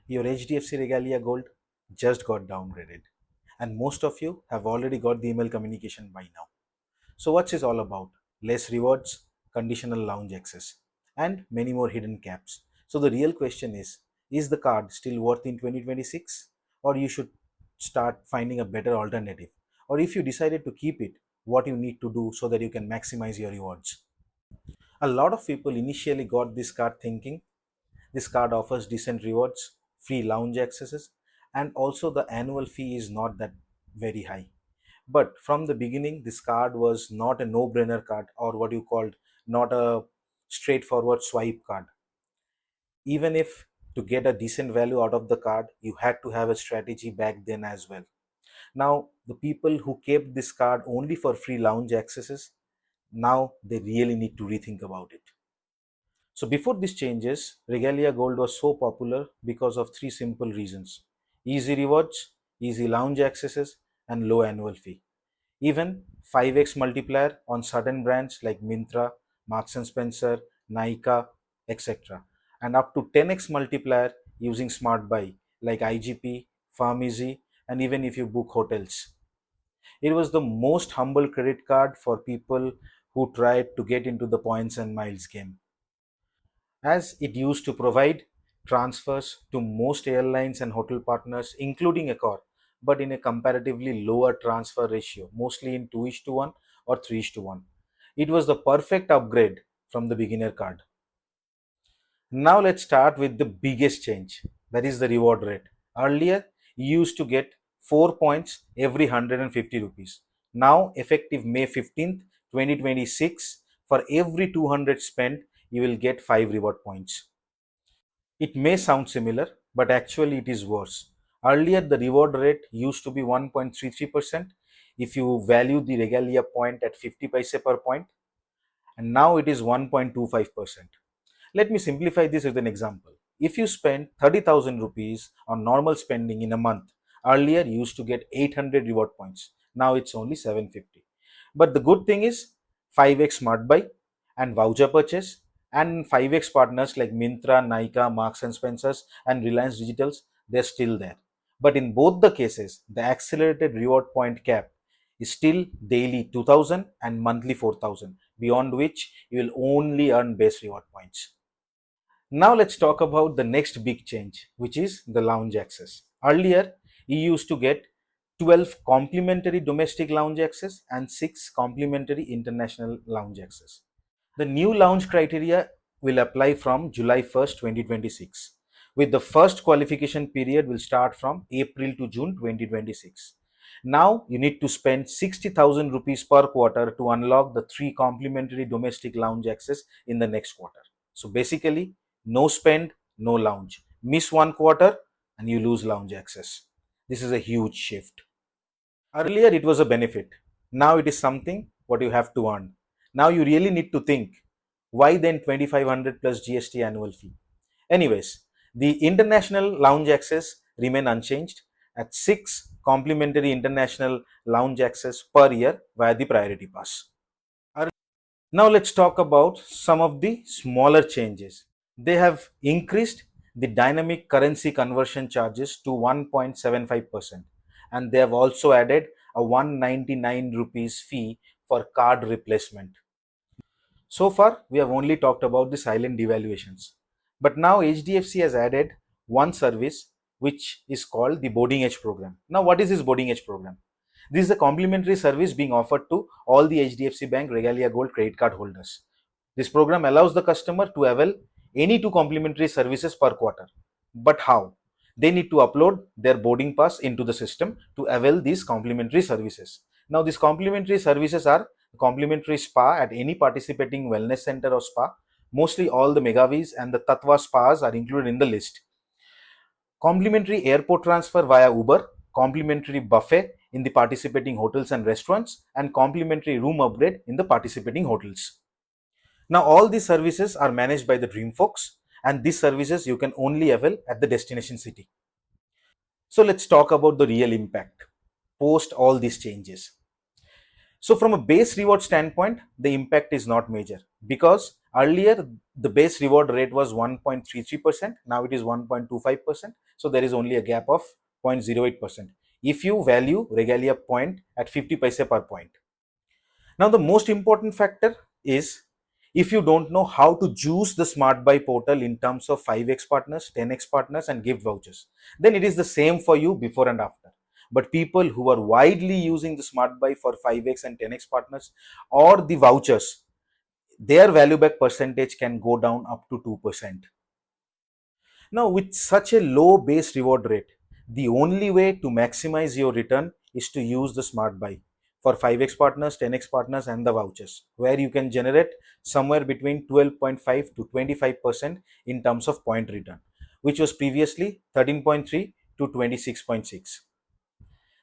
Your HDFC Regalia Gold just got downgraded, and most of you have already got the email communication by now. So, what's this all about? Less rewards, conditional lounge access, and many more hidden caps. So, the real question is the card still worth in 2026, or you should start finding a better alternative? Or if you decided to keep it, what you need to do so that you can maximize your rewards? A lot of people initially got this card thinking this card offers decent rewards, free lounge accesses, and also the annual fee is not that very high. But from the beginning, this card was not a no-brainer card, or what you called not a straightforward swipe card. Even if to get a decent value out of the card, you had to have a strategy back then as well. Now, the people who kept this card only for free lounge accesses, now they really need to rethink about it. So before these changes, Regalia Gold was so popular because of three simple reasons: easy rewards, easy lounge accesses, and low annual fee. Even 5x multiplier on certain brands like Myntra, Marks and Spencer, Nykaa, etc. And up to 10x multiplier using SmartBuy like IGP, PharmEasy, and even if you book hotels. It was the most humble credit card for people who tried to get into the points and miles game, as it used to provide transfers to most airlines and hotel partners, including Accor, but in a comparatively lower transfer ratio, mostly in 2:1 or 3:1. It was the perfect upgrade from the beginner card. Now let's start with the biggest change, that is the reward rate. Earlier, you used to get 4 points every 150 rupees. Now, effective May 15th, 2026, for every 200 spent, you will get 5 reward points. It may sound similar, but actually it is worse. Earlier, the reward rate used to be 1.33% if you value the regalia point at 50 paise per point, and now it is 1.25%. Let me simplify this with an example. If you spend 30,000 rupees on normal spending in a month, earlier you used to get 800 reward points. Now it's only 750. But the good thing is 5x smart buy and voucher purchase and 5x partners like Myntra, Nykaa, Marks and Spencers and Reliance Digitals, they're still there. But in both the cases, the accelerated reward point cap is still daily 2000 and monthly 4000, beyond which you will only earn base reward points. Now let's talk about the next big change, which is the lounge access. Earlier, you used to get 12 complimentary domestic lounge access and 6 complimentary international lounge access. The new lounge criteria will apply from July 1st, 2026, with the first qualification period will start from April to June 2026. Now you need to spend 60,000 rupees per quarter to unlock the 3 complimentary domestic lounge access in the next quarter. So basically, no spend, no lounge. Miss one quarter and you lose lounge access. This is a huge shift. Earlier it was a benefit. Now it is something what you have to earn. Now you really need to think, why then 2500 plus GST annual fee? Anyways, the international lounge access remain unchanged at 6 complimentary international lounge access per year via the priority pass. Now let's talk about some of the smaller changes. They have increased the dynamic currency conversion charges to 1.75%, and they have also added a 199 rupees fee for card replacement. So far, we have only talked about the silent devaluations. But now HDFC has added one service which is called the boarding edge program. Now, what is this boarding edge program? This is a complimentary service being offered to all the HDFC Bank Regalia Gold credit card holders. This program allows the customer to avail any 2 complimentary services per quarter. But how? They need to upload their boarding pass into the system to avail these complimentary services. Now, these complimentary services are complimentary spa at any participating wellness center or spa. Mostly all the Megavis and the Tatva spas are included in the list. Complimentary airport transfer via Uber, complimentary buffet in the participating hotels and restaurants, and complimentary room upgrade in the participating hotels. Now, all these services are managed by the Dream folks, and these services you can only avail at the destination city. So, let's talk about the real impact post all these changes. So, from a base reward standpoint, the impact is not major because Earlier, the base reward rate was 1.33%. Now it is 1.25%. So there is only a gap of 0.08% if you value Regalia point at 50 paise per point. Now, the most important factor is if you don't know how to use the SmartBuy portal in terms of 5x partners, 10x partners, and gift vouchers, then it is the same for you before and after. But people who are widely using the SmartBuy for 5x and 10x partners or the vouchers, their value back percentage can go down up to 2%. Now, with such a low base reward rate, the only way to maximize your return is to use the Smart Buy for 5x partners, 10x partners, and the vouchers, where you can generate somewhere between 12.5 to 25% in terms of point return, which was previously 13.3 to 26.6.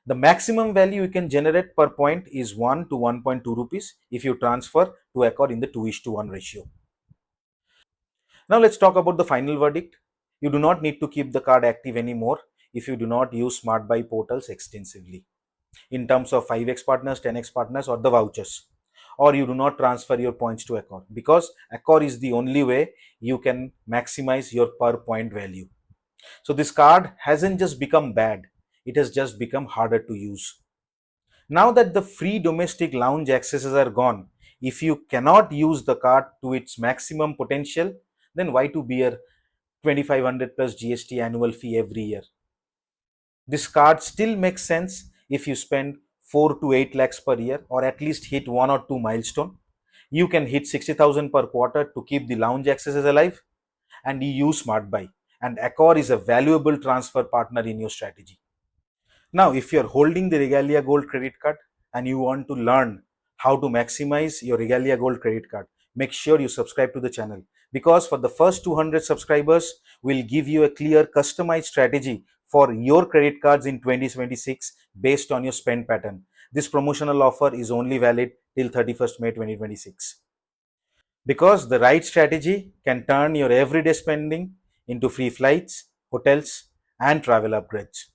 The maximum value you can generate per point is 1 to 1.2 rupees if you transfer to Accor in the 2:1 ratio. Now let's talk about the final verdict. You do not need to keep the card active anymore if you do not use SmartBuy portals extensively in terms of 5x partners, 10x partners, or the vouchers, or you do not transfer your points to Accor, because Accor is the only way you can maximize your per point value. So this card hasn't just become bad, it has just become harder to use. Now that the free domestic lounge accesses are gone, if you cannot use the card to its maximum potential, then why to bear 2500 plus GST annual fee every year? This card still makes sense if you spend 4 to 8 lakhs per year or at least hit 1 or 2 milestone. You can hit 60,000 per quarter to keep the lounge accesses alive, and you use SmartBuy. And Accor is a valuable transfer partner in your strategy. Now, if you're holding the Regalia Gold credit card and you want to learn how to maximize your Regalia Gold credit card, make sure you subscribe to the channel, because for the first 200 subscribers, we'll give you a clear customized strategy for your credit cards in 2026 based on your spend pattern. This promotional offer is only valid till 31st May 2026. Because the right strategy can turn your everyday spending into free flights, hotels, and travel upgrades.